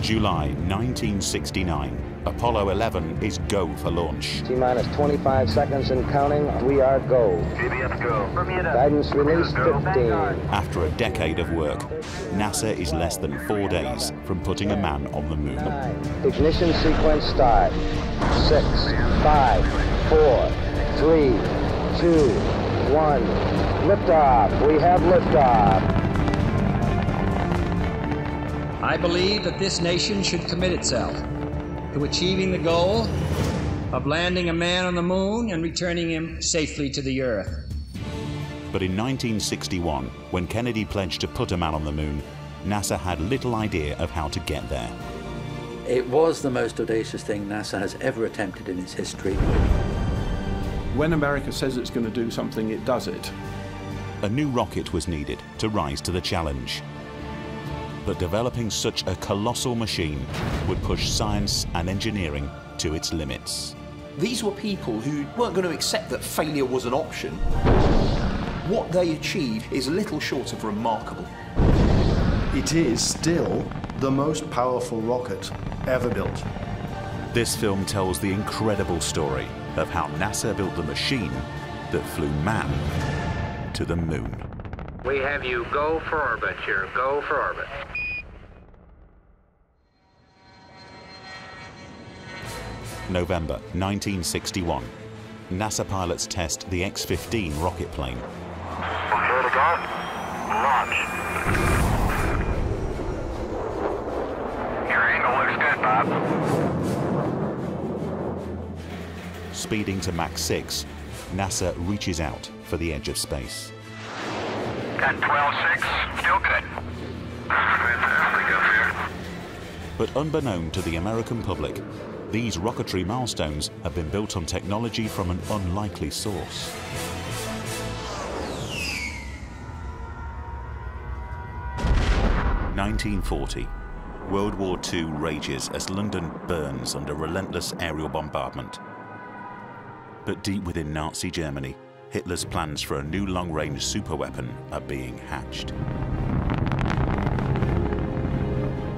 July 1969. Apollo 11 is go for launch. T-minus 25 seconds and counting. We are go. GPS go. Guidance release 15. After a decade of work, NASA is less than 4 days from putting a man on the moon. 9. Ignition sequence start. 6, 5, 4, 3, 2, 1. Liftoff. We have liftoff. I believe that this nation should commit itself to achieving the goal of landing a man on the moon and returning him safely to the Earth. But in 1961, when Kennedy pledged to put a man on the moon, NASA had little idea of how to get there. It was the most audacious thing NASA has ever attempted in its history. When America says it's going to do something, it does it. A new rocket was needed to rise to the challenge. But developing such a colossal machine would push science and engineering to its limits. These were people who weren't going to accept that failure was an option. What they achieved is little short of remarkable. It is still the most powerful rocket ever built. This film tells the incredible story of how NASA built the machine that flew man to the moon. We have you go for orbit here. Go for orbit. November 1961. NASA pilots test the X-15 rocket plane. Prepare to go. Launch. Your angle looks good, Bob. Speeding to Mach 6, NASA reaches out for the edge of space. Got 12.6. Still good. Fantastic up here. But unbeknown to the American public, these rocketry milestones have been built on technology from an unlikely source. (1940). World War II rages as London burns under relentless aerial bombardment. But deep within Nazi Germany, Hitler's plans for a new long-range superweapon are being hatched.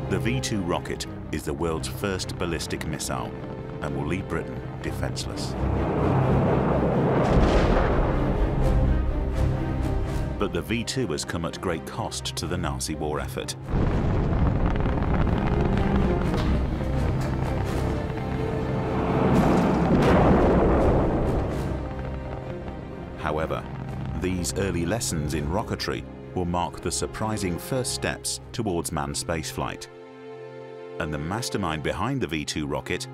The V-2 rocket is the world's first ballistic missile and will leave Britain defenseless. But the V-2 has come at great cost to the Nazi war effort. However, these early lessons in rocketry will mark the surprising first steps towards manned spaceflight. And the mastermind behind the V-2 rocket,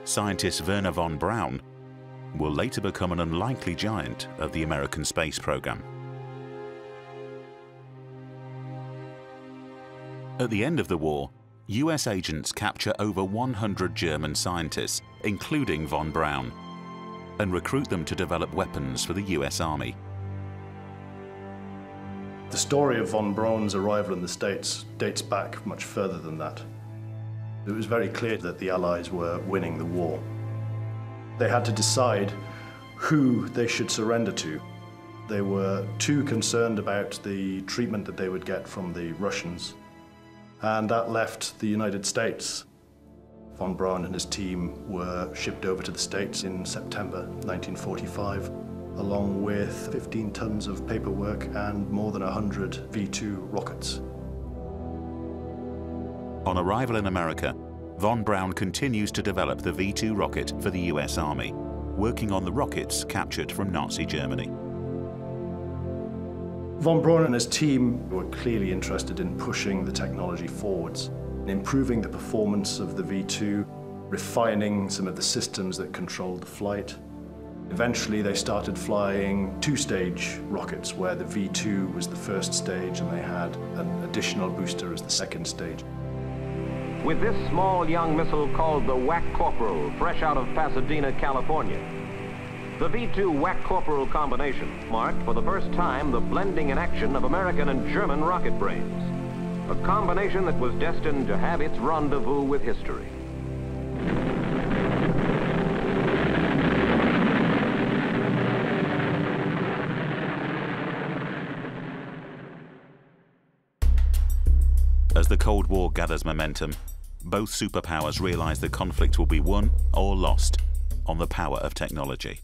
scientist Wernher von Braun, will later become an unlikely giant of the American space program. At the end of the war, US agents capture over 100 German scientists, including von Braun, and recruit them to develop weapons for the US Army. The story of von Braun's arrival in the States dates back much further than that. It was very clear that the Allies were winning the war. They had to decide who they should surrender to. They were too concerned about the treatment that they would get from the Russians, and that left the United States. Von Braun and his team were shipped over to the States in September 1945, along with 15 tons of paperwork and more than 100 V-2 rockets. On arrival in America, von Braun continues to develop the V-2 rocket for the US Army, working on the rockets captured from Nazi Germany. Von Braun and his team were clearly interested in pushing the technology forwards, improving the performance of the V-2, refining some of the systems that controlled the flight. Eventually they started flying two-stage rockets where the V-2 was the first stage and they had an additional booster as the second stage. With this small young missile called the Whack Corporal, fresh out of Pasadena, California, the V-2 Whack Corporal combination marked for the first time the blending in action of American and German rocket brains. A combination that was destined to have its rendezvous with history. As the Cold War gathers momentum, both superpowers realize the conflict will be won or lost on the power of technology.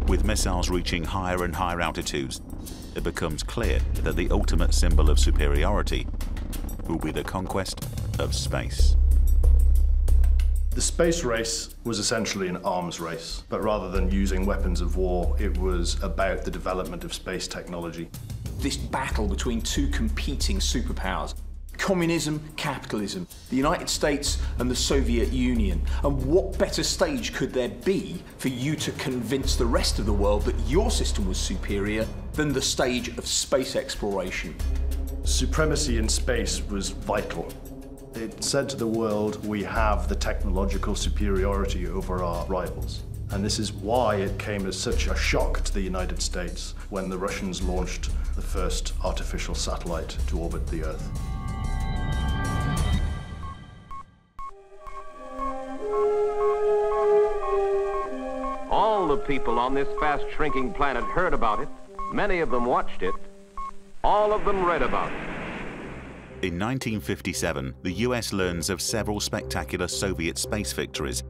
With missiles reaching higher and higher altitudes, it becomes clear that the ultimate symbol of superiority will be the conquest of space. The space race was essentially an arms race, but rather than using weapons of war, it was about the development of space technology. This battle between two competing superpowers, communism, capitalism, the United States and the Soviet Union. And what better stage could there be for you to convince the rest of the world that your system was superior than the stage of space exploration? Supremacy in space was vital. It said to the world, we have the technological superiority over our rivals. And this is why it came as such a shock to the United States when the Russians launched the first artificial satellite to orbit the Earth. All the people on this fast-shrinking planet heard about it. Many of them watched it. All of them read about it. In 1957, the US learns of several spectacular Soviet space victories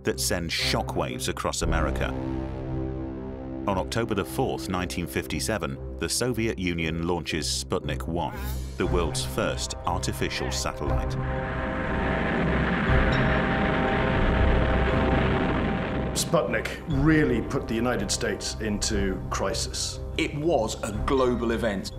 that send shockwaves across America. On October 4th, 1957, the Soviet Union launches Sputnik 1, the world's first artificial satellite. Sputnik really put the United States into crisis. It was a global event.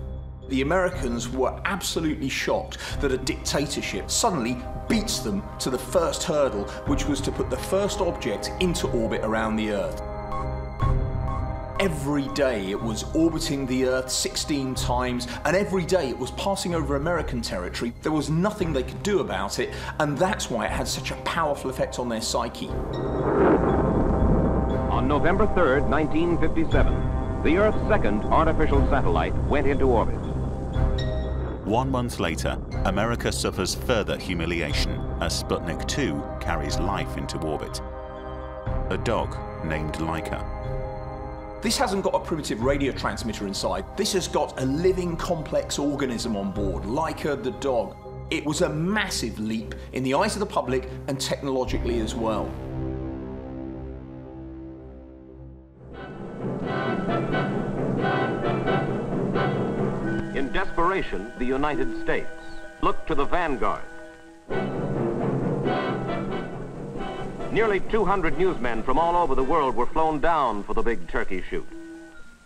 The Americans were absolutely shocked that a dictatorship suddenly beats them to the first hurdle, which was to put the first object into orbit around the Earth. Every day it was orbiting the Earth 16 times, and every day it was passing over American territory. There was nothing they could do about it, and that's why it had such a powerful effect on their psyche. On November 3rd, 1957, the Earth's second artificial satellite went into orbit. 1 month later, America suffers further humiliation as Sputnik 2 carries life into orbit. A dog named Laika. This hasn't got a primitive radio transmitter inside. This has got a living, complex organism on board, Laika the dog. It was a massive leap in the eyes of the public and technologically as well. In desperation, the United States looked to the vanguard. Nearly 200 newsmen from all over the world were flown down for the big turkey shoot.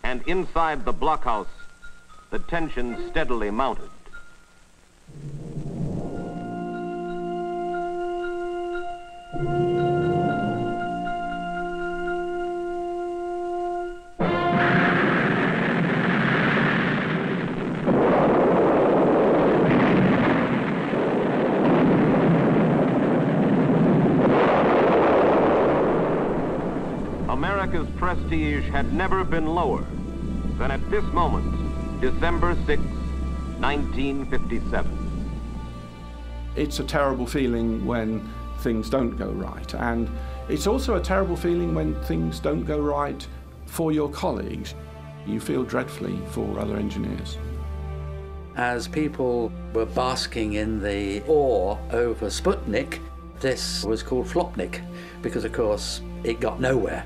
And inside the blockhouse, the tension steadily mounted. America's prestige had never been lower than at this moment, December 6, 1957. It's a terrible feeling when things don't go right, and it's also a terrible feeling when things don't go right for your colleagues. You feel dreadfully for other engineers. As people were basking in the awe over Sputnik, this was called Flopnik, because of course it got nowhere.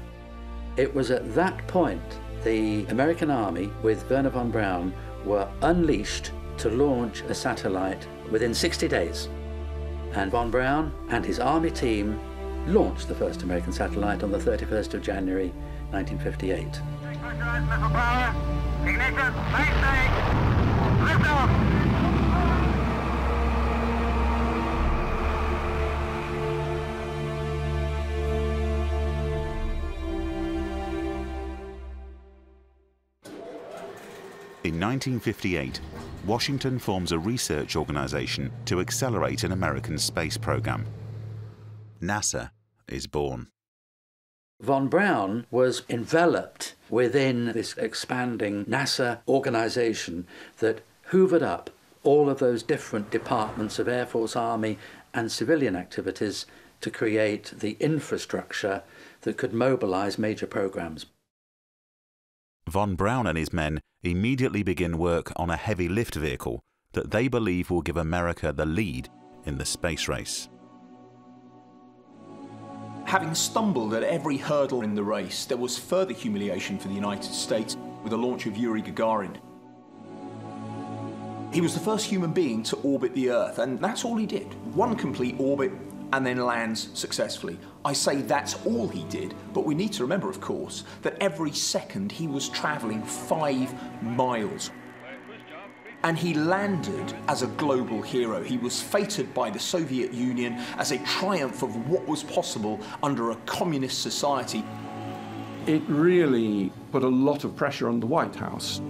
It was at that point the American Army, with Wernher von Braun, were unleashed to launch a satellite within 60 days. And von Braun and his Army team launched the first American satellite on the 31st of January, 1958. Pressurized missile power, ignition, maintain, lift off. In 1958, Washington forms a research organization to accelerate an American space program. NASA is born. Von Braun was enveloped within this expanding NASA organization that hoovered up all of those different departments of Air Force, Army, and civilian activities to create the infrastructure that could mobilize major programs. Von Braun and his men immediately begin work on a heavy lift vehicle that they believe will give America the lead in the space race. Having stumbled at every hurdle in the race, there was further humiliation for the United States with the launch of Yuri Gagarin. He was the first human being to orbit the Earth, and that's all he did. One complete orbit and then lands successfully. I say that's all he did, but we need to remember, of course, that every second he was traveling 5 miles. And he landed as a global hero. He was feted by the Soviet Union as a triumph of what was possible under a communist society. It really put a lot of pressure on the White House.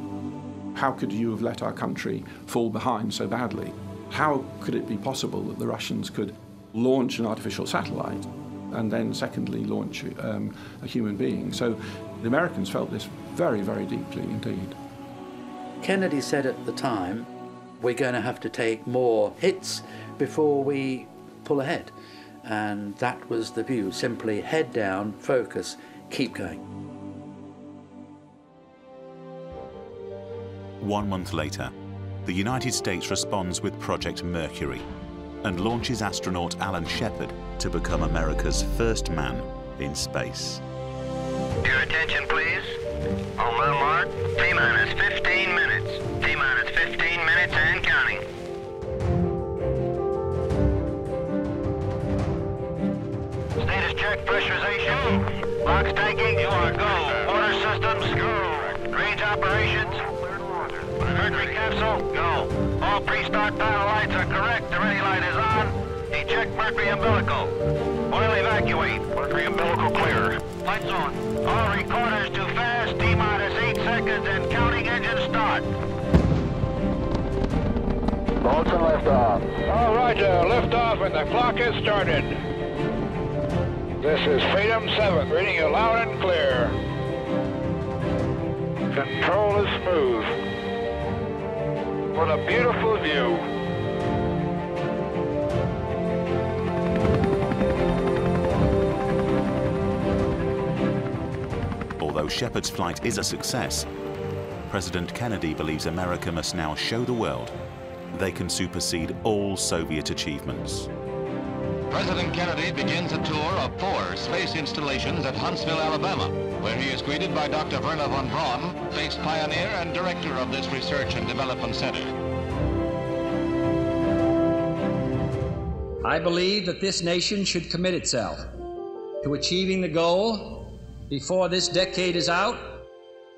How could you have let our country fall behind so badly? How could it be possible that the Russians could launch an artificial satellite and then secondly launch a human being? So the Americans felt this very, very deeply indeed. Kennedy said at the time, we're going to have to take more hits before we pull ahead. And that was the view, simply head down, focus, keep going. 1 month later, the United States responds with Project Mercury and launches astronaut Alan Shepard to become America's first man in space. Your attention, please. On my mark, T-minus 15 minutes. T-minus 15 minutes and counting. Status check, pressurization. Box tanking, you are go. Water systems, go. Range operations. Mercury capsule, go. All pre-start dial lights are correct. The ready light is on. Eject Mercury umbilical. Oil evacuate. Mercury umbilical clear. Lights on. All recorders to fast. T-minus 8 seconds and counting. Engine start. Bolton liftoff. All roger. Liftoff and the clock has started. This is Freedom 7, reading you loud and clear. Control is smooth. What a beautiful view. Although Shepard's flight is a success, President Kennedy believes America must now show the world they can supersede all Soviet achievements. President Kennedy begins a tour of 4 space installations at Huntsville, Alabama, where he is greeted by Dr. Werner von Braun, space pioneer and director of this research and development center. I believe that this nation should commit itself to achieving the goal, before this decade is out,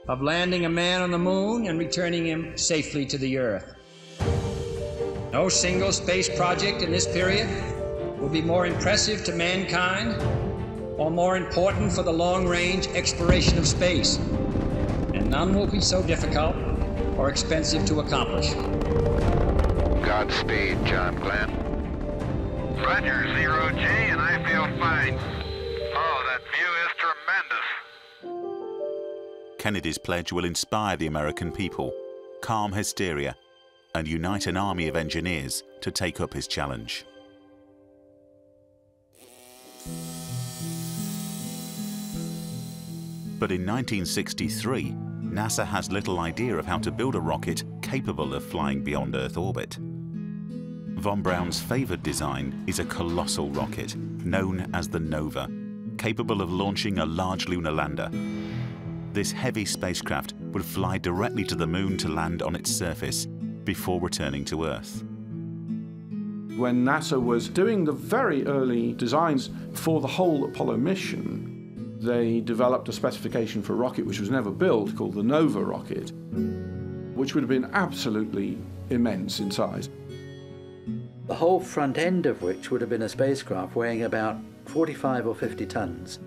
of landing a man on the moon and returning him safely to the Earth. No single space project in this period will be more impressive to mankind or more important for the long-range exploration of space, and none will be so difficult or expensive to accomplish. Godspeed, John Glenn. Roger, 0G, and I feel fine. Oh, that view is tremendous. Kennedy's pledge will inspire the American people, calm hysteria, and unite an army of engineers to take up his challenge. But in 1963, NASA has little idea of how to build a rocket capable of flying beyond Earth orbit. Von Braun's favored design is a colossal rocket known as the Nova, capable of launching a large lunar lander. This heavy spacecraft would fly directly to the moon to land on its surface before returning to Earth. When NASA was doing the very early designs for the whole Apollo mission, they developed a specification for a rocket which was never built called the Nova rocket, which would have been absolutely immense in size. The whole front end of which would have been a spacecraft weighing about 45 or 50 tons.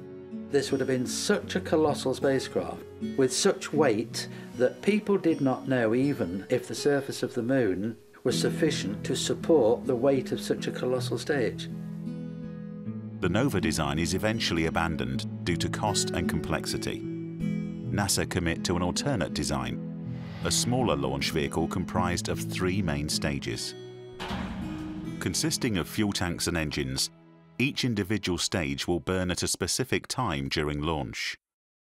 This would have been such a colossal spacecraft with such weight that people did not know even if the surface of the moon was sufficient to support the weight of such a colossal stage. The Nova design is eventually abandoned due to cost and complexity. NASA commit to an alternate design, a smaller launch vehicle comprised of 3 main stages. Consisting of fuel tanks and engines, each individual stage will burn at a specific time during launch.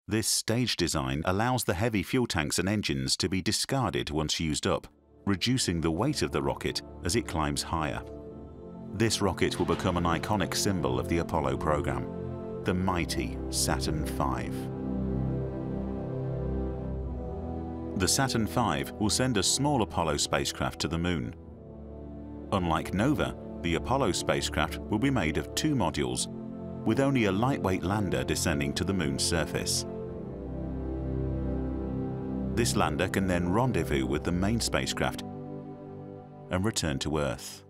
This stage design allows the heavy fuel tanks and engines to be discarded once used up, reducing the weight of the rocket as it climbs higher. This rocket will become an iconic symbol of the Apollo program, the mighty Saturn V. The Saturn V will send a small Apollo spacecraft to the Moon. Unlike Nova, the Apollo spacecraft will be made of 2 modules, with only a lightweight lander descending to the Moon's surface. This lander can then rendezvous with the main spacecraft and return to Earth.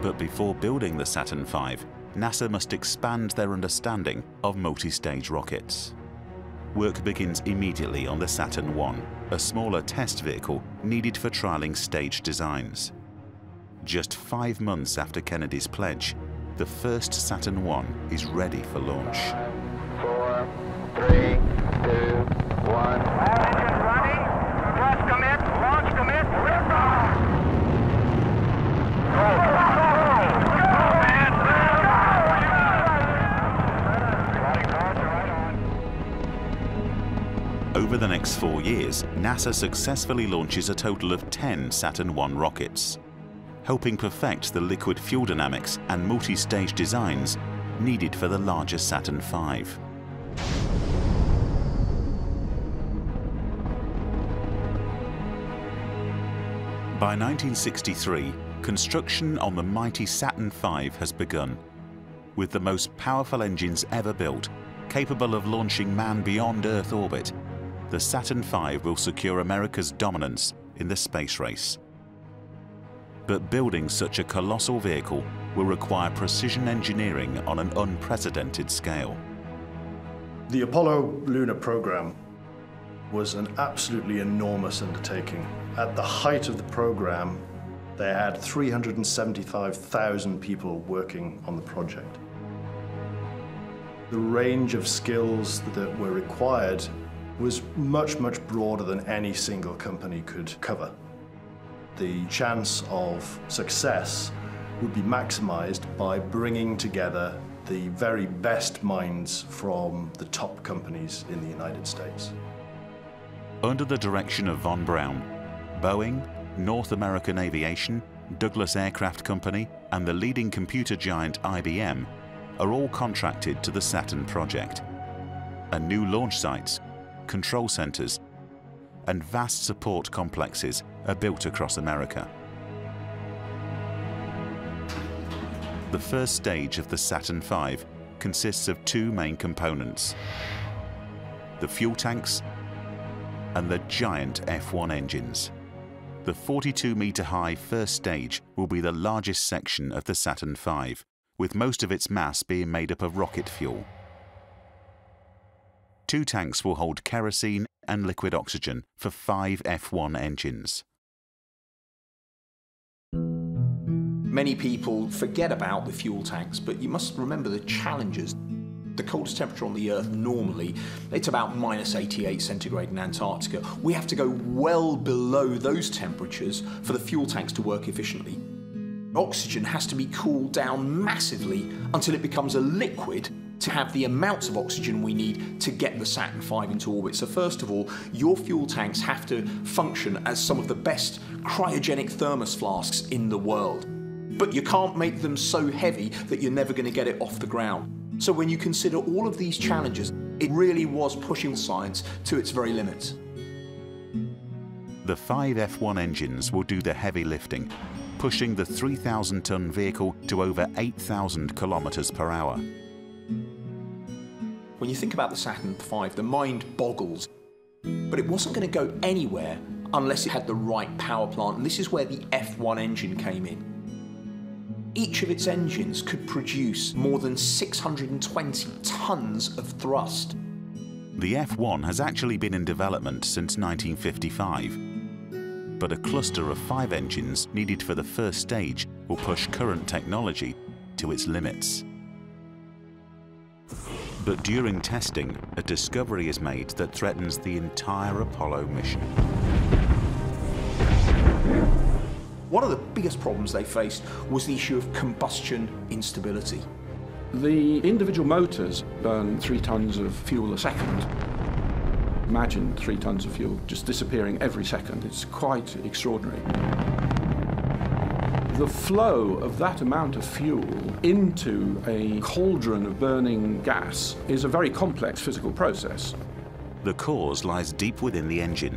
But before building the Saturn V, NASA must expand their understanding of multi-stage rockets. Work begins immediately on the Saturn I, a smaller test vehicle needed for trialing stage designs. Just 5 months after Kennedy's pledge, the first Saturn I is ready for launch. 5, 4, 3, 2, 1. Engine running. Thrust commit. Launch commit. Lift off. Over the next 4 years, NASA successfully launches a total of 10 Saturn I rockets, helping perfect the liquid fuel dynamics and multi-stage designs needed for the larger Saturn V. By 1963, construction on the mighty Saturn V has begun, with the most powerful engines ever built, capable of launching man beyond Earth orbit. The Saturn V will secure America's dominance in the space race. But building such a colossal vehicle will require precision engineering on an unprecedented scale. The Apollo lunar program was an absolutely enormous undertaking. At the height of the program, they had 375,000 people working on the project. The range of skills that were required was much, much broader than any single company could cover. The chance of success would be maximized by bringing together the very best minds from the top companies in the United States. Under the direction of von Braun, Boeing, North American Aviation, Douglas Aircraft Company, and the leading computer giant IBM are all contracted to the Saturn project. And new launch sites, control centers, and vast support complexes are built across America. The first stage of the Saturn V consists of 2 main components: the fuel tanks and the giant F1 engines. The 42-meter-high first stage will be the largest section of the Saturn V, with most of its mass being made up of rocket fuel. 2 tanks will hold kerosene and liquid oxygen for 5 F1 engines. Many people forget about the fuel tanks, but you must remember the challenges. The coldest temperature on the Earth normally, it's about -88 centigrade in Antarctica. We have to go well below those temperatures for the fuel tanks to work efficiently. Oxygen has to be cooled down massively until it becomes a liquid to have the amounts of oxygen we need to get the Saturn V into orbit. So first of all, your fuel tanks have to function as some of the best cryogenic thermos flasks in the world. But you can't make them so heavy that you're never going to get it off the ground. So when you consider all of these challenges, it really was pushing science to its very limits. The 5 F1 engines will do the heavy lifting, pushing the 3,000-ton vehicle to over 8,000 kilometers per hour. When you think about the Saturn V, the mind boggles. But it wasn't going to go anywhere unless it had the right power plant, and this is where the F1 engine came in. Each of its engines could produce more than 620 tons of thrust. The F1 has actually been in development since 1955, but a cluster of 5 engines needed for the first stage will push current technology to its limits. But during testing, a discovery is made that threatens the entire Apollo mission. One of the biggest problems they faced was the issue of combustion instability. The individual motors burn 3 tons of fuel a second. Imagine 3 tons of fuel just disappearing every second. It's quite extraordinary. The flow of that amount of fuel into a cauldron of burning gas is a very complex physical process. The cause lies deep within the engine.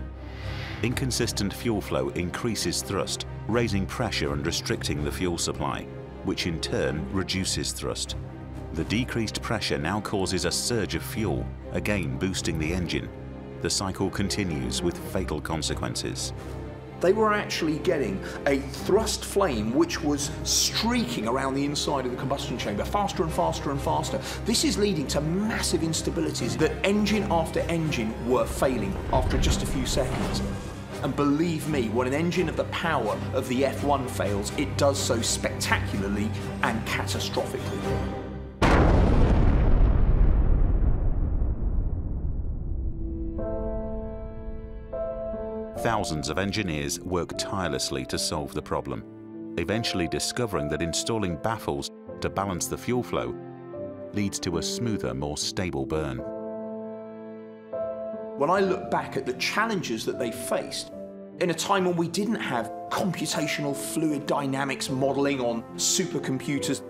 Inconsistent fuel flow increases thrust, raising pressure and restricting the fuel supply, which in turn reduces thrust. The decreased pressure now causes a surge of fuel, again boosting the engine. The cycle continues with fatal consequences. They were actually getting a thrust flame which was streaking around the inside of the combustion chamber, faster and faster and faster. This is leading to massive instabilities that engine after engine were failing after just a few seconds. And believe me, when an engine of the power of the F1 fails, it does so spectacularly and catastrophically. Thousands of engineers work tirelessly to solve the problem, eventually discovering that installing baffles to balance the fuel flow leads to a smoother, more stable burn. When I look back at the challenges that they faced, in a time when we didn't have computational fluid dynamics modeling on supercomputers,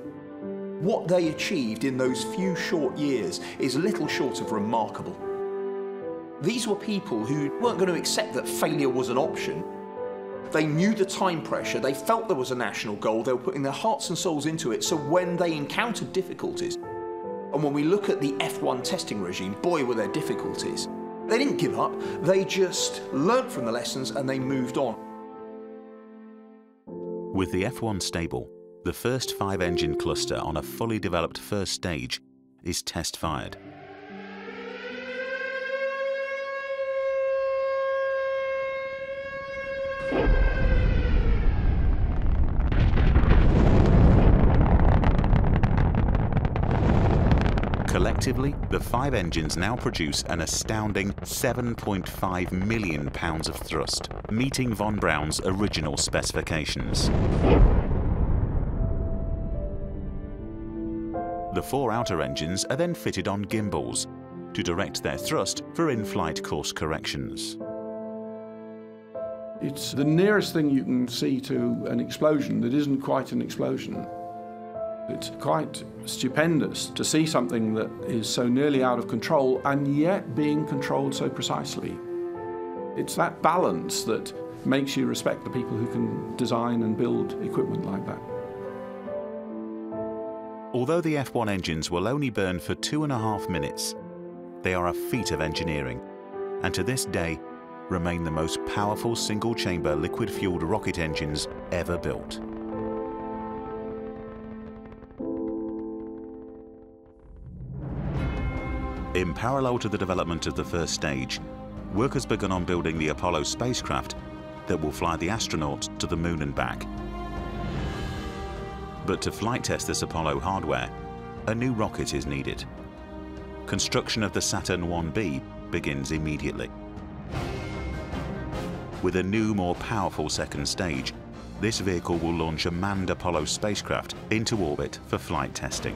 what they achieved in those few short years is little short of remarkable. These were people who weren't going to accept that failure was an option. They knew the time pressure, they felt there was a national goal, they were putting their hearts and souls into it, so when they encountered difficulties, and when we look at the F1 testing regime, boy were there difficulties. They didn't give up, they just learnt from the lessons and they moved on. With the F1 stable, the first 5-engine cluster on a fully developed first stage is test-fired. Collectively, the 5 engines now produce an astounding 7.5 million pounds of thrust, meeting von Braun's original specifications. The 4 outer engines are then fitted on gimbals to direct their thrust for in-flight course corrections. It's the nearest thing you can see to an explosion that isn't quite an explosion. It's quite stupendous to see something that is so nearly out of control and yet being controlled so precisely. It's that balance that makes you respect the people who can design and build equipment like that. Although the F1 engines will only burn for 2.5 minutes, they are a feat of engineering, and to this day remain the most powerful single-chamber liquid-fueled rocket engines ever built. In parallel to the development of the first stage, work has begun on building the Apollo spacecraft that will fly the astronauts to the moon and back. But to flight test this Apollo hardware, a new rocket is needed. Construction of the Saturn V begins immediately. With a new, more powerful second stage, this vehicle will launch a manned Apollo spacecraft into orbit for flight testing.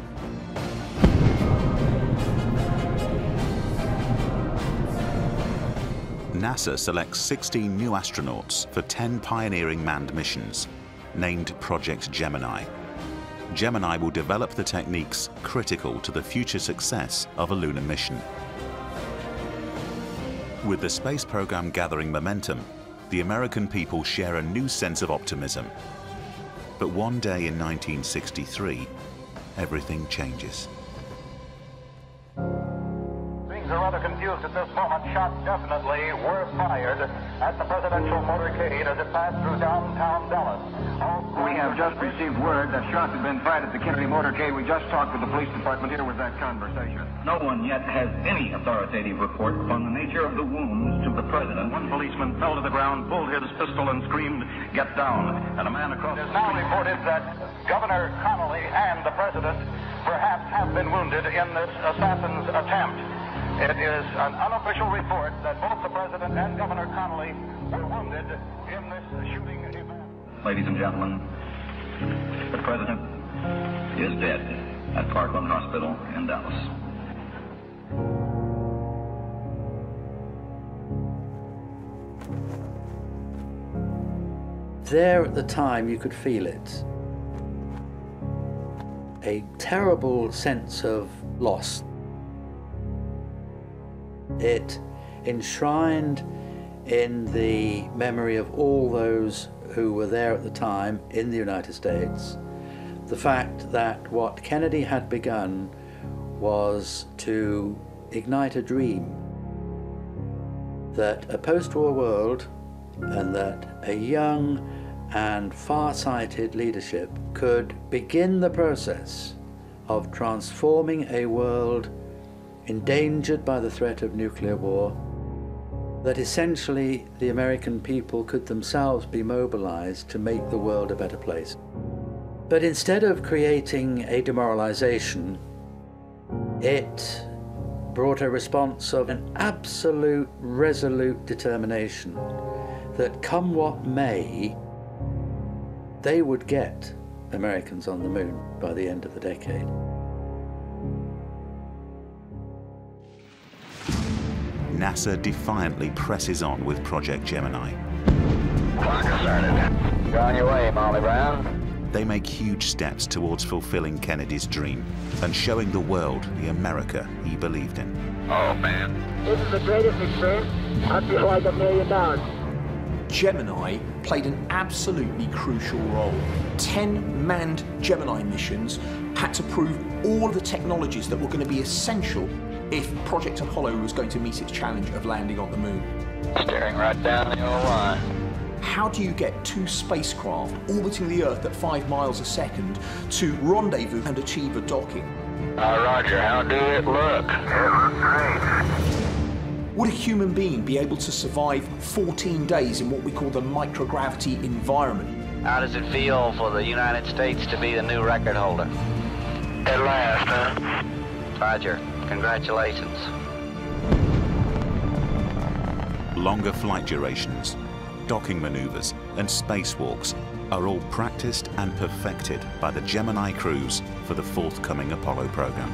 NASA selects 16 new astronauts for 10 pioneering manned missions, named Project Gemini. Gemini will develop the techniques critical to the future success of a lunar mission. With the space program gathering momentum, the American people share a new sense of optimism. But one day in 1963, everything changes. Things are rather confused at this moment. Shots definitely were fired at the presidential motorcade as it passed through downtown Dallas. We have just received word that shots have been fired at the Kennedy motorcade. We just talked with the police department. Here was that conversation. No one yet has any authoritative report on the nature of the wounds to the president. One policeman fell to the ground, pulled his pistol, and screamed, "Get down!" And a man across... It is now reported that Governor Connolly and the president perhaps have been wounded in this assassin's attempt. It is an unofficial report that both the president and Governor Connolly were wounded in this shooting event. Ladies and gentlemen, the president is dead. at Parkland Hospital in Dallas. There at the time you could feel it. A terrible sense of loss. It enshrined in the memory of all those who were there at the time in the United States the fact that what Kennedy had begun was to ignite a dream that a post-war world and that a young and far-sighted leadership could begin the process of transforming a world endangered by the threat of nuclear war, that essentially the American people could themselves be mobilized to make the world a better place. But instead of creating a demoralization, it brought a response of an absolute, resolute determination that come what may, they would get Americans on the moon by the end of the decade. NASA defiantly presses on with Project Gemini. Clock started. You're on your way, Molly Brown. They make huge steps towards fulfilling Kennedy's dream and showing the world the America he believed in. Oh, man. This is the greatest experience up to like $1 million. Gemini played an absolutely crucial role. 10 manned Gemini missions had to prove all of the technologies that were going to be essential if Project Apollo was going to meet its challenge of landing on the moon. Staring right down the old line. How do you get two spacecraft orbiting the Earth at 5 miles a second to rendezvous and achieve a docking? Roger, how do it look? It looks great. Would a human being be able to survive 14 days in what we call the microgravity environment? How does it feel for the United States to be the new record holder? At last, huh? Roger. Congratulations. Longer flight durations, docking maneuvers, and spacewalks are all practiced and perfected by the Gemini crews for the forthcoming Apollo program.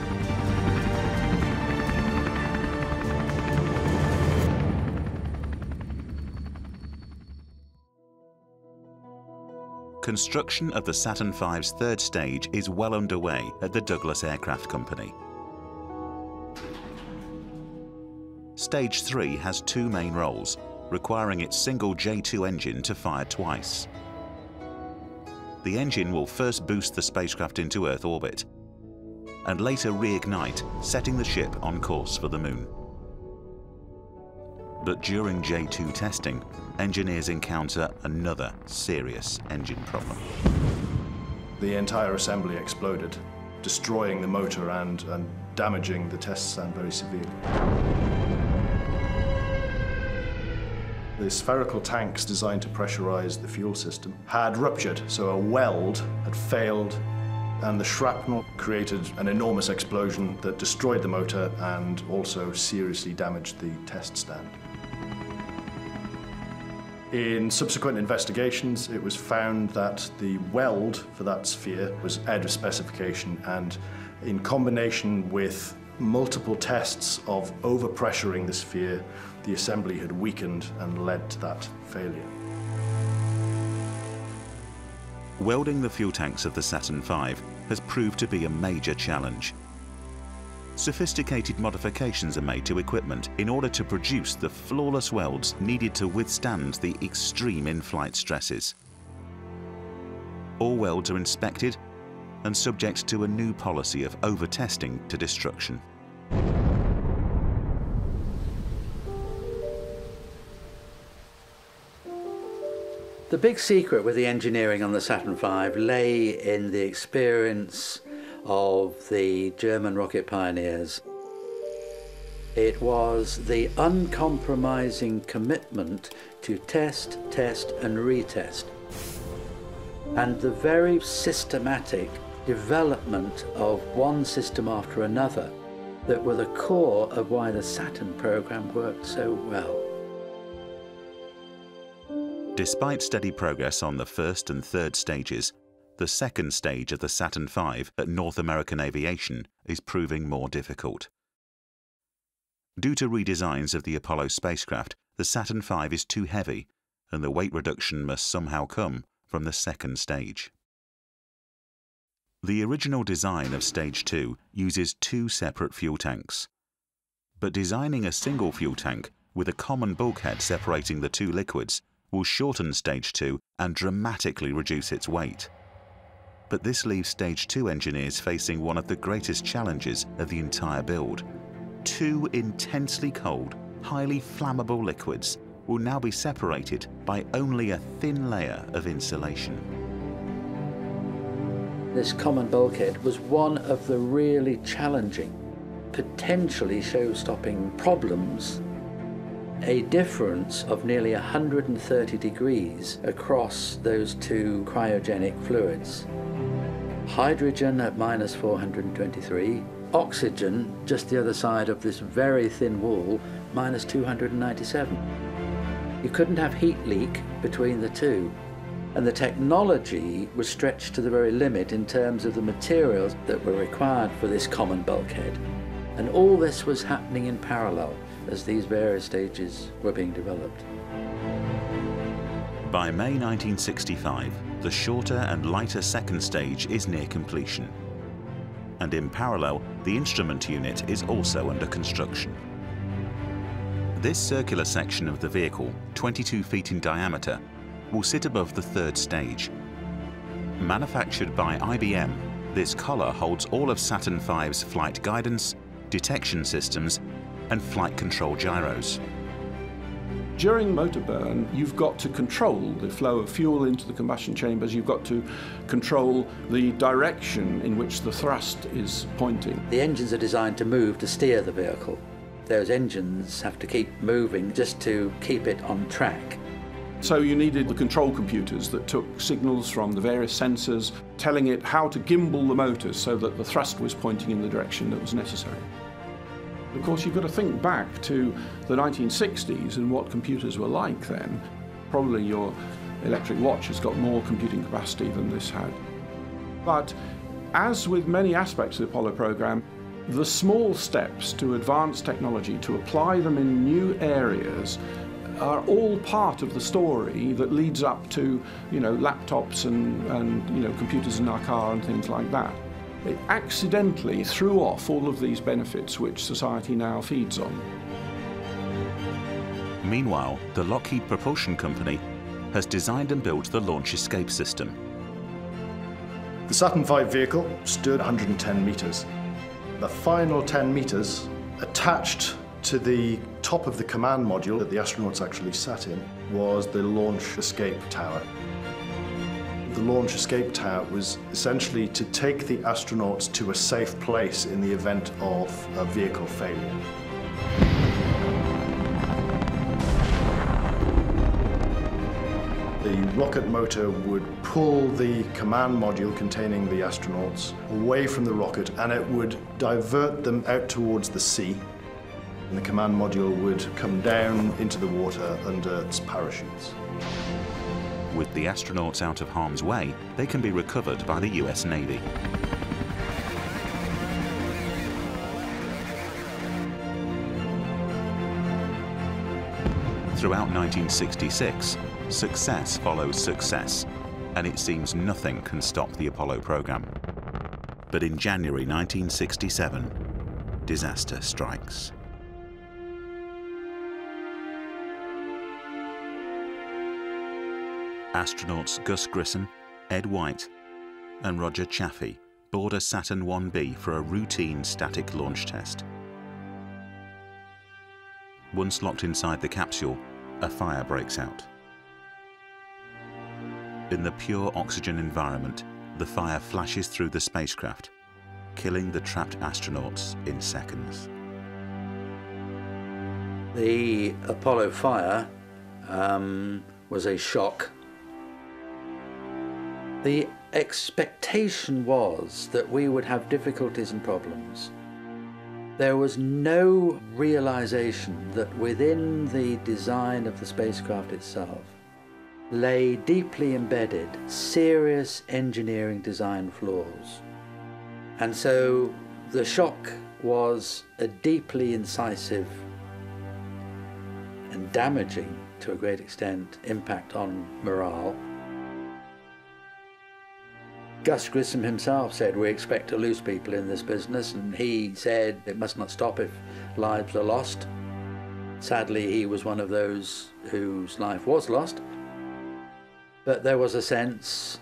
Construction of the Saturn V's third stage is well underway at the Douglas Aircraft Company. Stage 3 has 2 main roles, requiring its single J2 engine to fire twice. The engine will first boost the spacecraft into Earth orbit, and later reignite, setting the ship on course for the Moon. But during J2 testing, engineers encounter another serious engine problem. The entire assembly exploded, destroying the motor and damaging the test stand very severely. The spherical tanks designed to pressurize the fuel system had ruptured, so a weld had failed, and the shrapnel created an enormous explosion that destroyed the motor and also seriously damaged the test stand. In subsequent investigations, it was found that the weld for that sphere was out of specification, and in combination with multiple tests of overpressuring the sphere, the assembly had weakened and led to that failure. Welding the fuel tanks of the Saturn V has proved to be a major challenge. Sophisticated modifications are made to equipment in order to produce the flawless welds needed to withstand the extreme in-flight stresses. All welds are inspected and subject to a new policy of over-testing to destruction. The big secret with the engineering on the Saturn V lay in the experience of the German rocket pioneers. It was the uncompromising commitment to test, test and retest, and the very systematic development of one system after another that were the core of why the Saturn program worked so well. Despite steady progress on the first and third stages, the second stage of the Saturn V at North American Aviation is proving more difficult. Due to redesigns of the Apollo spacecraft, the Saturn V is too heavy, and the weight reduction must somehow come from the second stage. The original design of Stage 2 uses two separate fuel tanks. But designing a single fuel tank with a common bulkhead separating the two liquids will shorten Stage 2 and dramatically reduce its weight. But this leaves Stage 2 engineers facing one of the greatest challenges of the entire build. Two intensely cold, highly flammable liquids will now be separated by only a thin layer of insulation. This common bulkhead was one of the really challenging, potentially show-stopping problems. A difference of nearly 130 degrees across those two cryogenic fluids. Hydrogen at minus 423, oxygen just the other side of this very thin wall, minus 297. You couldn't have heat leak between the two. And the technology was stretched to the very limit in terms of the materials that were required for this common bulkhead. And all this was happening in parallel as these various stages were being developed. By May 1965, the shorter and lighter second stage is near completion. And in parallel, the instrument unit is also under construction. This circular section of the vehicle, 22 feet in diameter, will sit above the third stage. Manufactured by IBM, this collar holds all of Saturn V's flight guidance, detection systems, and flight control gyros. During motor burn, you've got to control the flow of fuel into the combustion chambers. You've got to control the direction in which the thrust is pointing. The engines are designed to move to steer the vehicle. Those engines have to keep moving just to keep it on track. So you needed the control computers that took signals from the various sensors, telling it how to gimbal the motors so that the thrust was pointing in the direction that was necessary. Of course, you've got to think back to the 1960s and what computers were like then. Probably your electric watch has got more computing capacity than this had. But as with many aspects of the Apollo program, the small steps to advance technology, to apply them in new areas, are all part of the story that leads up to, laptops and computers in our car and things like that. It accidentally threw off all of these benefits which society now feeds on. Meanwhile, the Lockheed Propulsion Company has designed and built the launch escape system. The Saturn V vehicle stood 110 meters. The final 10 meters attached to the top of the command module that the astronauts actually sat in was the launch escape tower. The launch escape tower was essentially to take the astronauts to a safe place in the event of a vehicle failure. The rocket motor would pull the command module containing the astronauts away from the rocket, and it would divert them out towards the sea. And the command module would come down into the water under its parachutes. With the astronauts out of harm's way, they can be recovered by the US Navy. Throughout 1966, success follows success, and it seems nothing can stop the Apollo program. But in January 1967, disaster strikes. Astronauts Gus Grissom, Ed White, and Roger Chaffee board a Saturn 1B for a routine static launch test. Once locked inside the capsule, a fire breaks out. In the pure oxygen environment, the fire flashes through the spacecraft, killing the trapped astronauts in seconds. The Apollo fire was a shock. The expectation was that we would have difficulties and problems. There was no realization that within the design of the spacecraft itself, lay deeply embedded, serious engineering design flaws. And so the shock was a deeply incisive and damaging, to a great extent, impact on morale. Gus Grissom himself said, "We expect to lose people in this business," and he said it must not stop if lives are lost. Sadly, he was one of those whose life was lost. But there was a sense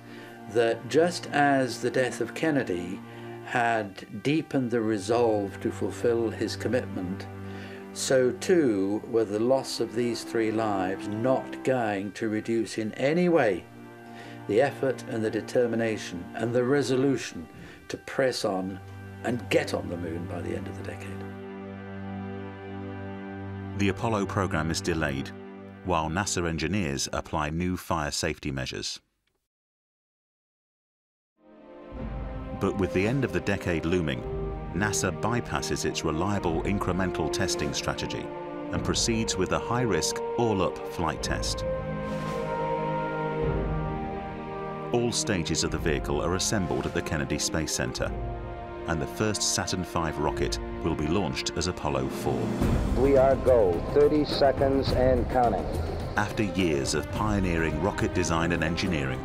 that just as the death of Kennedy had deepened the resolve to fulfill his commitment, so too were the loss of these 3 lives not going to reduce in any way the effort and the determination and the resolution to press on and get on the moon by the end of the decade. The Apollo program is delayed, while NASA engineers apply new fire safety measures. But with the end of the decade looming, NASA bypasses its reliable incremental testing strategy and proceeds with a high-risk, all-up flight test. All stages of the vehicle are assembled at the Kennedy Space Center, and the first Saturn V rocket will be launched as Apollo 4. We are go. 30 seconds and counting. After years of pioneering rocket design and engineering,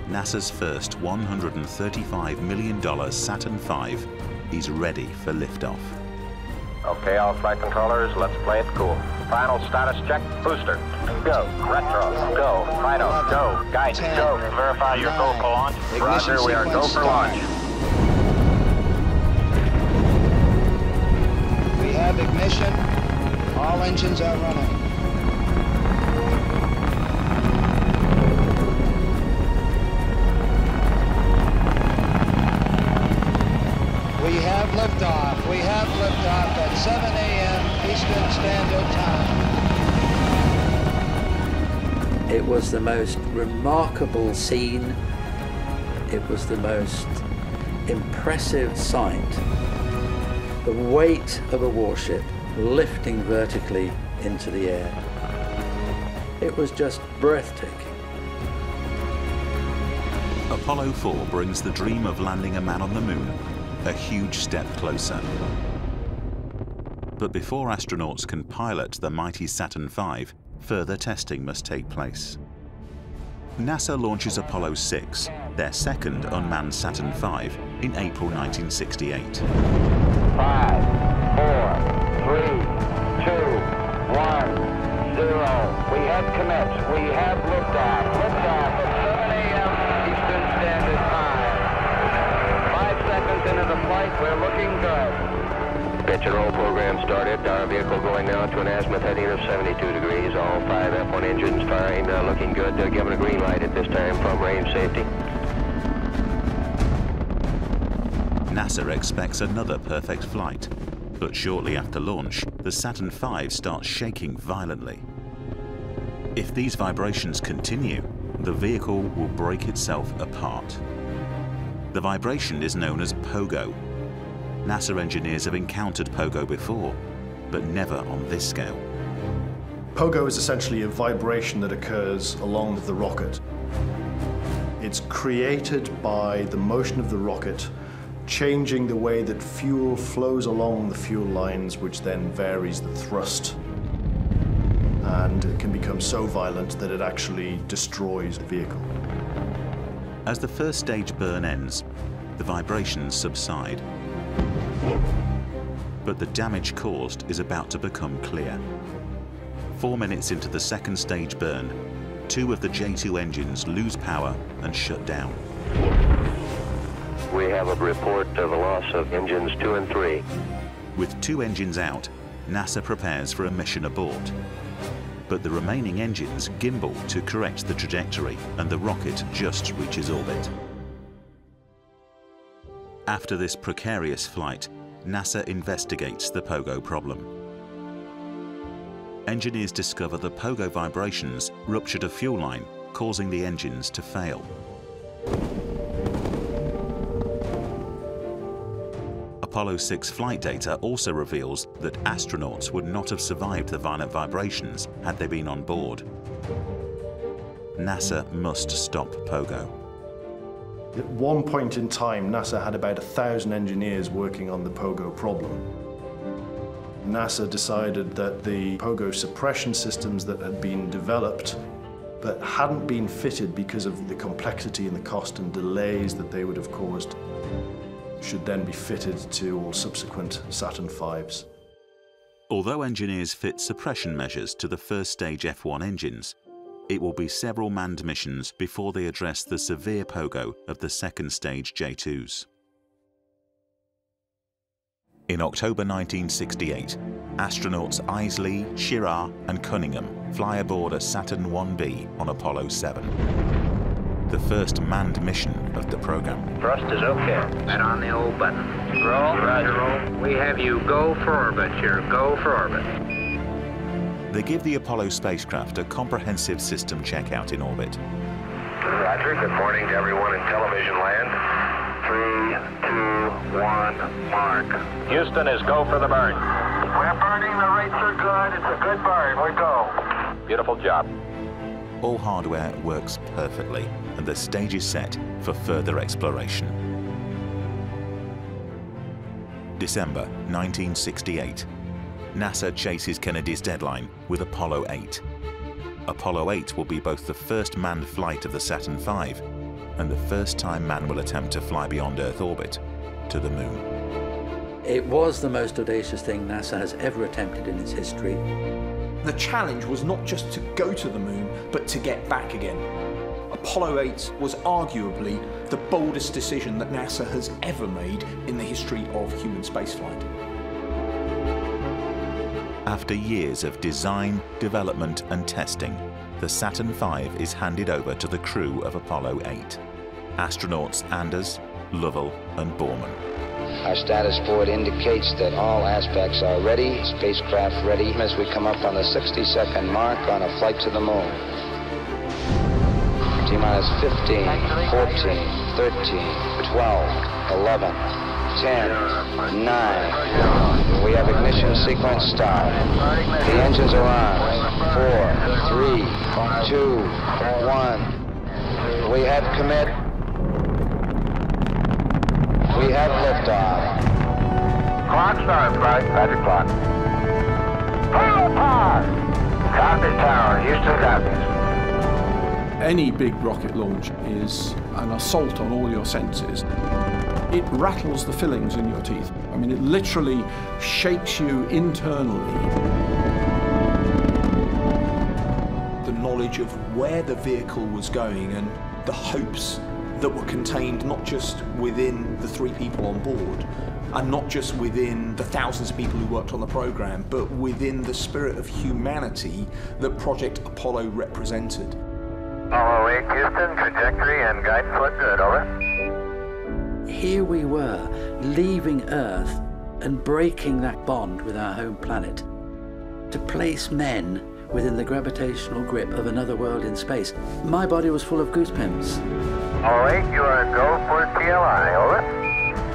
NASA's first $135 million Saturn V is ready for liftoff. Okay, all flight controllers, let's play it cool. Final status check, booster, go. Retro, go. Fido, go. Guide, go. Verify your go for launch. Roger, we are go for launch. We have ignition. All engines are running. We have liftoff. We have liftoff at 7 a.m. Eastern Standard Time. It was the most remarkable scene. It was the most impressive sight. The weight of a warship lifting vertically into the air. It was just breathtaking. Apollo 4 brings the dream of landing a man on the moon a huge step closer. But before astronauts can pilot the mighty Saturn V, further testing must take place. NASA launches Apollo 6, their second unmanned Saturn V, in April 1968. 5, 4, 3, 2, 1, 0. We have commenced. We have liftoff. Liftoff at 7 a.m. Eastern Standard Time. 5 seconds into the flight, we're looking good. Pitch and roll program started. Our vehicle going now to an azimuth heading of 72 degrees. All 5 F1 engines firing, looking good. Given a green light at this time from range safety. NASA expects another perfect flight, but shortly after launch, the Saturn V starts shaking violently. If these vibrations continue, the vehicle will break itself apart. The vibration is known as pogo. NASA engineers have encountered pogo before, but never on this scale. Pogo is essentially a vibration that occurs along the rocket. It's created by the motion of the rocket changing the way that fuel flows along the fuel lines, which then varies the thrust. And it can become so violent that it actually destroys the vehicle. As the first stage burn ends, the vibrations subside. But the damage caused is about to become clear. 4 minutes into the second stage burn, 2 of the J2 engines lose power and shut down. We have a report of a loss of engines 2 and 3. With 2 engines out, NASA prepares for a mission abort. But the remaining engines gimbal to correct the trajectory, and the rocket just reaches orbit. After this precarious flight, NASA investigates the pogo problem. Engineers discover the pogo vibrations ruptured a fuel line, causing the engines to fail. Apollo 6 flight data also reveals that astronauts would not have survived the violent vibrations had they been on board. NASA must stop pogo. At one point in time, NASA had about 1,000 engineers working on the pogo problem. NASA decided that the pogo suppression systems that had been developed but hadn't been fitted because of the complexity and the cost and delays that they would have caused should then be fitted to all subsequent Saturn Vs. Although engineers fit suppression measures to the first stage F1 engines, it will be several manned missions before they address the severe pogo of the second stage J2s. In October 1968, astronauts Isley, Schirra and Cunningham fly aboard a Saturn V on Apollo 7. The first manned mission of the program. Thrust is okay. And on the old button. Roll. Roger, roll. We have you go for orbit here. Go for orbit. They give the Apollo spacecraft a comprehensive system checkout in orbit. Roger. Good morning to everyone in television land. 3, 2, 1, mark. Houston is go for the burn. We're burning. The rates are good. It's a good burn. We go. Beautiful job. All hardware works perfectly, and the stage is set for further exploration. December 1968. NASA chases Kennedy's deadline with Apollo 8. Apollo 8 will be both the first manned flight of the Saturn V and the first time man will attempt to fly beyond Earth orbit to the Moon. It was the most audacious thing NASA has ever attempted in its history. The challenge was not just to go to the moon, but to get back again. Apollo 8 was arguably the boldest decision that NASA has ever made in the history of human spaceflight. After years of design, development and testing, the Saturn V is handed over to the crew of Apollo 8. Astronauts Anders, Lovell and Borman. Our status board indicates that all aspects are ready, spacecraft ready, as we come up on the 60-second mark on a flight to the moon. T-minus 15, 14, 13, 12, 11, 10, 9. We have ignition sequence start. The engines are on. 4, 3, 2, 1. We have commit. We have liftoff. Clock starts, right? Roger, clock. Final power! Copy, tower. Houston copies. Any big rocket launch is an assault on all your senses. It rattles the fillings in your teeth. I mean, it literally shakes you internally. The knowledge of where the vehicle was going and the hopes that were contained not just within the 3 people on board, and not just within the thousands of people who worked on the program, but within the spirit of humanity that Project Apollo represented. Apollo 8, Houston, trajectory and guidance look good, over. Here we were, leaving Earth and breaking that bond with our home planet, to place men within the gravitational grip of another world in space. My body was full of goosebumps. Apollo 8, you are go for TLI, over.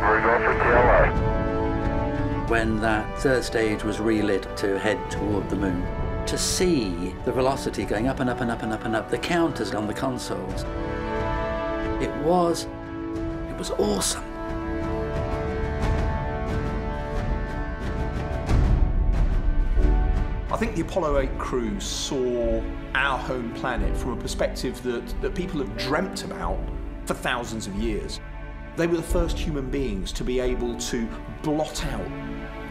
We're go for TLI. When that third stage was relit to head toward the moon, to see the velocity going up and up and up and up and up, the counters on the consoles, it was awesome. I think the Apollo 8 crew saw our home planet from a perspective that people have dreamt about for thousands of years. They were the first human beings to be able to blot out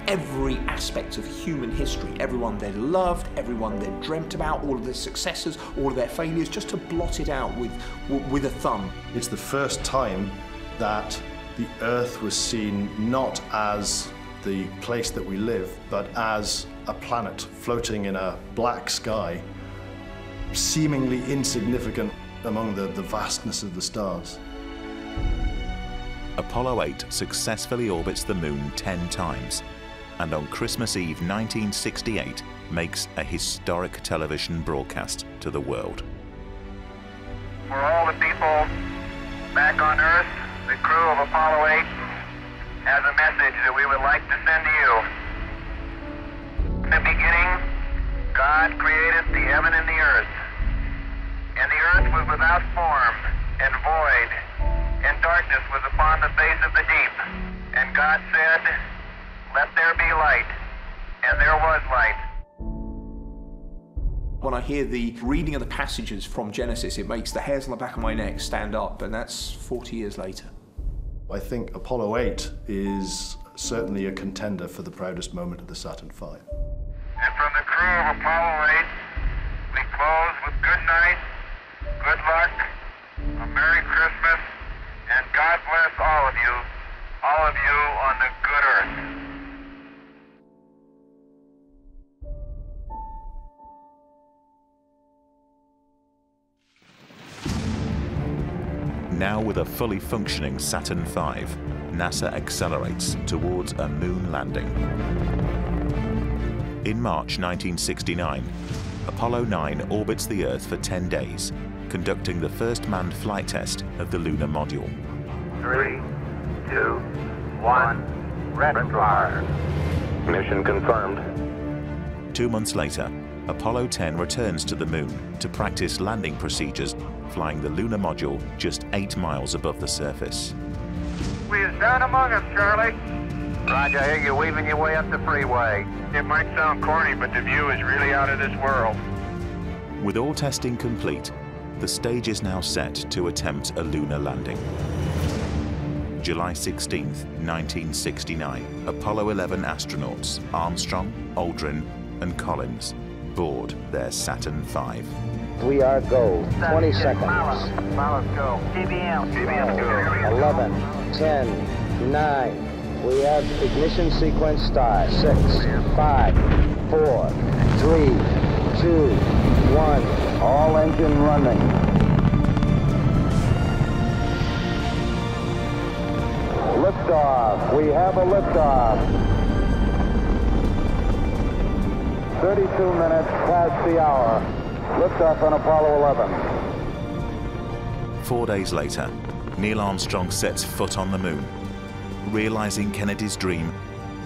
every aspect of human history, everyone they loved, everyone they dreamt about, all of their successes, all of their failures, just to blot it out with a thumb. It's the first time that the Earth was seen not as the place that we live, but as a planet floating in a black sky, seemingly insignificant among the vastness of the stars. Apollo 8 successfully orbits the moon 10 times, and on Christmas Eve 1968 makes a historic television broadcast to the world. For all the people back on Earth, the crew of Apollo 8 has a message that we would like to send to you. In the beginning, God created the heaven and the earth. And the earth without form and void, and darkness was upon the face of the deep. And God said, "Let there be light," and there was light. When I hear the reading of the passages from Genesis, it makes the hairs on the back of my neck stand up, and that's 40 years later. I think Apollo 8 is certainly a contender for the proudest moment of the Saturn V. And from the crew of Apollo 8, we close with good night, good luck, a Merry Christmas, and God bless all of you on the good earth. Now with a fully functioning Saturn V, NASA accelerates towards a moon landing. In March 1969, Apollo 9 orbits the Earth for 10 days, conducting the first manned flight test of the lunar module. 3, 2, 1, red fire. Mission confirmed. 2 months later, Apollo 10 returns to the moon to practice landing procedures, flying the lunar module just 8 miles above the surface. We is down among us, Charlie. Roger, I hear you weaving your way up the freeway. It might sound corny, but the view is really out of this world. With all testing complete, the stage is now set to attempt a lunar landing. July 16, 1969, Apollo 11 astronauts Armstrong, Aldrin, and Collins board their Saturn V. We are go. 20 seconds. Miles go. TBM. TBM go. 11, 10, 9. We have ignition sequence start. 6, 5, 4, 3, 2, 1. All engine running. Liftoff. We have a liftoff. 32 minutes past the hour. Liftoff on Apollo 11. 4 days later, Neil Armstrong sets foot on the moon, realizing Kennedy's dream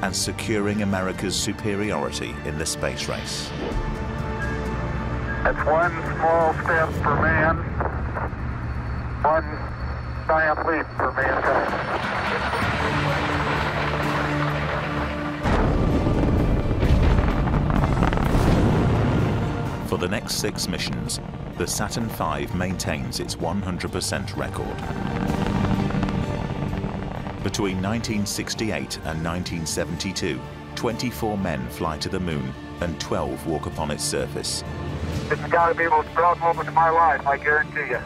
and securing America's superiority in the space race. That's one small step for man, one giant leap for mankind. For the next 6 missions, the Saturn V maintains its 100% record. Between 1968 and 1972, 24 men fly to the moon and 12 walk upon its surface. It's got to be the most proud moment of my life, I guarantee you.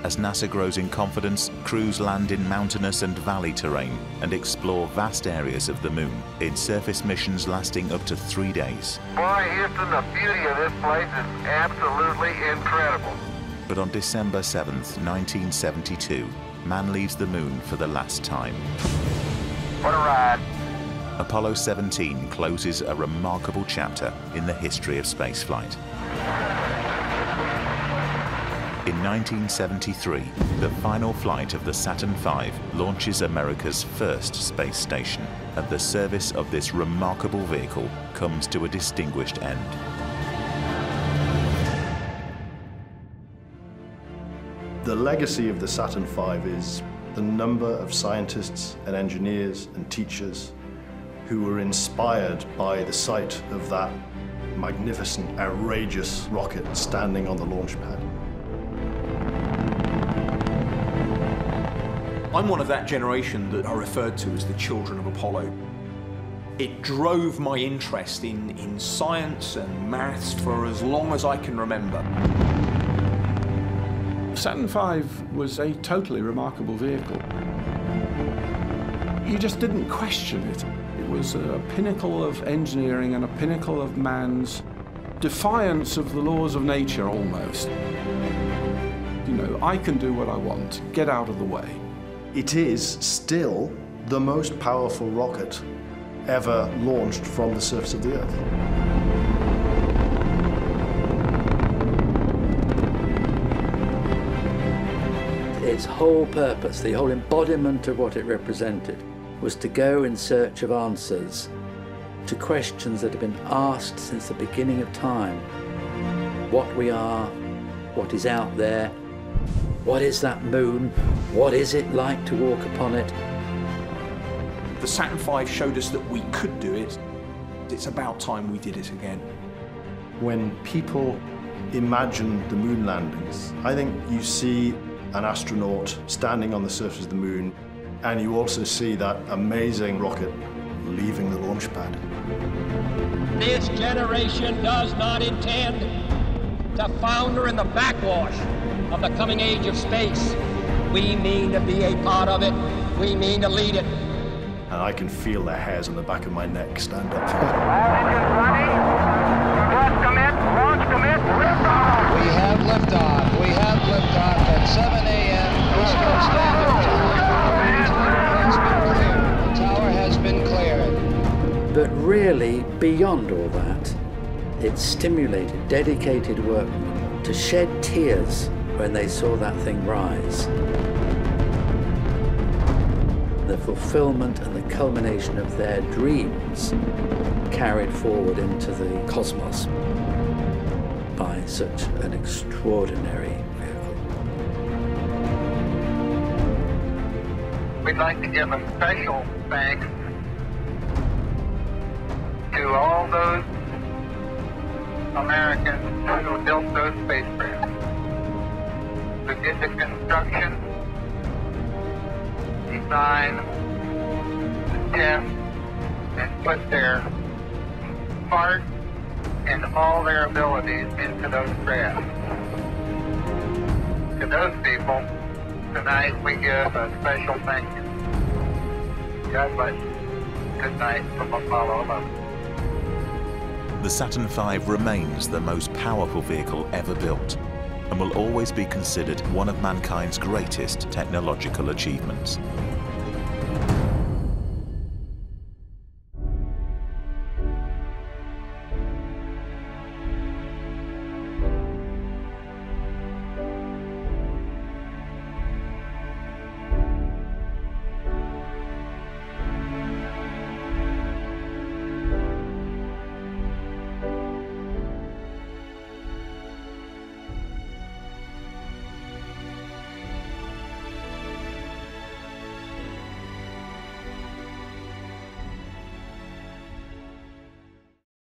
As NASA grows in confidence, crews land in mountainous and valley terrain and explore vast areas of the moon in surface missions lasting up to 3 days. Boy, Houston, the beauty of this place is absolutely incredible. But on December 7th, 1972, man leaves the moon for the last time. What a ride. Apollo 17 closes a remarkable chapter in the history of spaceflight. In 1973, the final flight of the Saturn V launches America's first space station, and the service of this remarkable vehicle comes to a distinguished end. The legacy of the Saturn V is the number of scientists and engineers and teachers who were inspired by the sight of that magnificent, outrageous rocket standing on the launch pad. I'm one of that generation that are referred to as the children of Apollo. It drove my interest in science and maths for as long as I can remember. Saturn V was a totally remarkable vehicle. You just didn't question it. It was a pinnacle of engineering and a pinnacle of man's defiance of the laws of nature, almost. You know, I can do what I want, get out of the way. It is still the most powerful rocket ever launched from the surface of the Earth. Its whole purpose, the whole embodiment of what it represented, was to go in search of answers to questions that have been asked since the beginning of time. What we are, what is out there, What is that moon? What is it like to walk upon it? The Saturn V showed us that we could do it. It's about time we did it again. When people imagine the moon landings, I think you see an astronaut standing on the surface of the moon, and you also see that amazing rocket leaving the launch pad. This generation does not intend to founder in the backwash of the coming age of space. We mean to be a part of it. We mean to lead it. And I can feel the hairs on the back of my neck stand up. All engines running. Launch commit. Launch commit. Liftoff. We have liftoff. We have liftoff at 7 a.m. Eastern Standard Time. The tower has been cleared. But really, beyond all that, it stimulated dedicated workmen to shed tears when they saw that thing rise. The fulfillment and the culmination of their dreams carried forward into the cosmos by such an extraordinary vehicle. We'd like to give a special thanks to all those Americans who built those spacecraft, who did the construction, design, the test, and put their heart and all their abilities into those crafts. To those people, tonight we give a special thank you. God bless you. Good night from Apollo 11. The Saturn V remains the most powerful vehicle ever built and will always be considered one of mankind's greatest technological achievements.